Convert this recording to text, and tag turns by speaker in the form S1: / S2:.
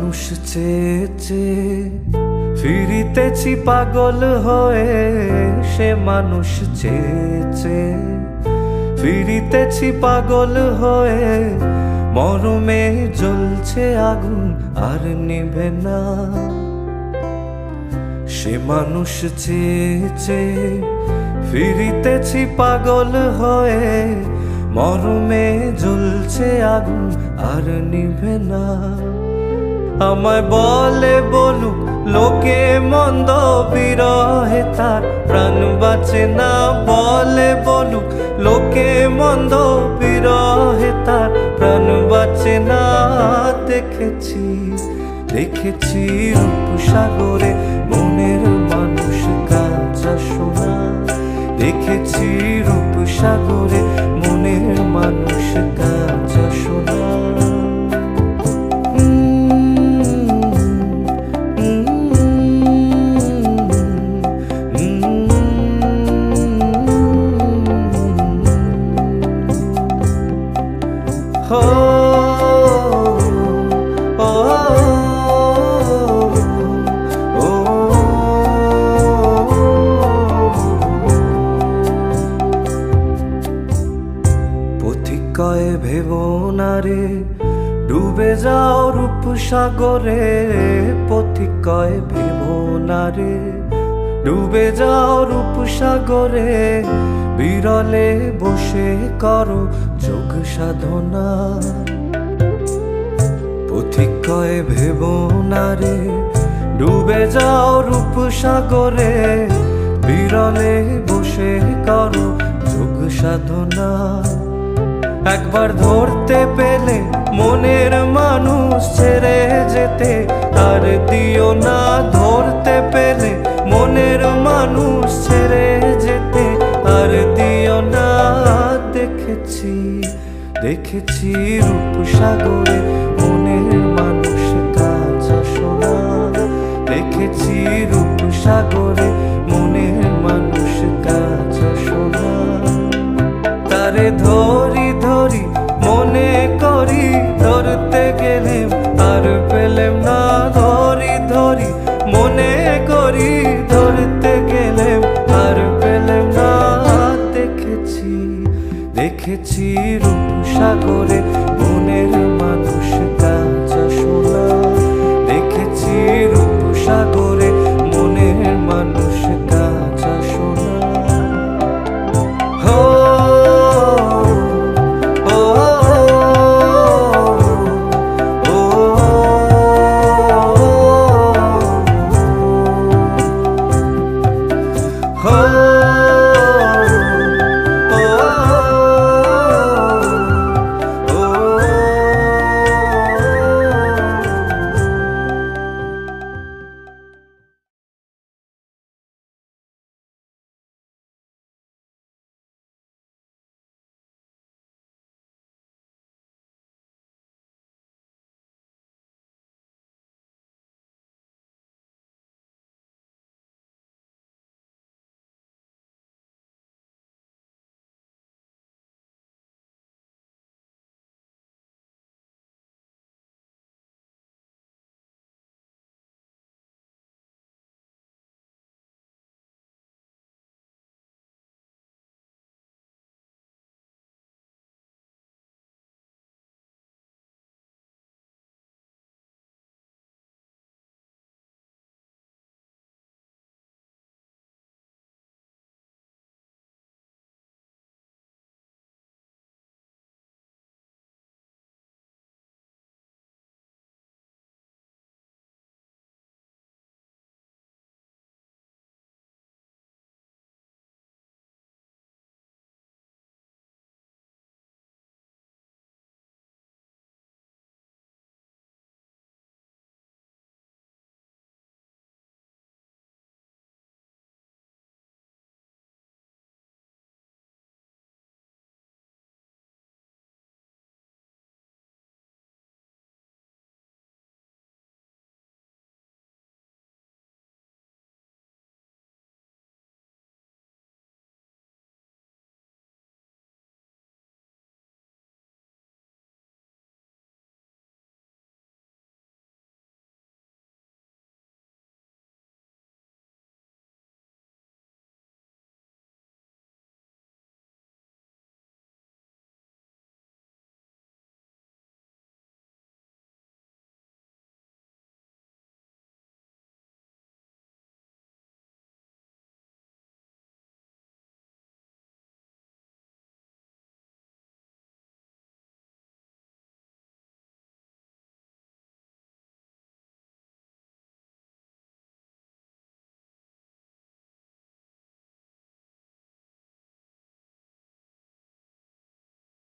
S1: মানুষ চেয়ে চেয়ে ফিরিতেছি পাগল হয়ে, সে মানুষ চেয়ে চেয়ে ফিরিতেছি পাগল হয়ে। মরমে জ্বলছে আগুন আর নিভে না, সে মানুষ চেয়ে চেয়ে ফিরিতেছি পাগল হয়ে। মরমে জ্বলছে আগুন আর নিভে না। আমায় বলে বলুক লোকে মন্দ, বিরহে তার প্রাণ বাঁচে না। বলে বলুক লোকে মন্দ, বিরহে তার প্রাণ বাঁচে না। দেখেছি দেখেছি রূপসাগরে মনের মানুষ কাঁচা সোনা। দেখেছি রূপসাগরে মনের মানুষ কাঁচা সোনা। পথিকয়ে ভেবো না রে ডুবে যাও রূপসাগরে। পথিকয়ে ভেবো না রে ডুবে যাও রূপসাগরে। বিরলে বসে করো যোগ সাধনা। পথিকয়ে ভেবো না রে ডুবে যাও রূপসাগরে। বিরলে বসে করো যোগ সাধনা। একবার ধরতে পেলে মনের মানুষ ছেড়ে যেতে আর দিও না। ধরতে পেলে মনের মানুষ ছেড়ে যেতে আর দিও না। দেখেছি দেখেছি রূপসাগরে মনের মানুষ কাঁচা সোনা। দেখেছি রূপসাগরে মনের মানুষ কাঁচা সোনা। তারে ধরি ধরি মনে করি, ধরতে গেলে আর পেলেম না।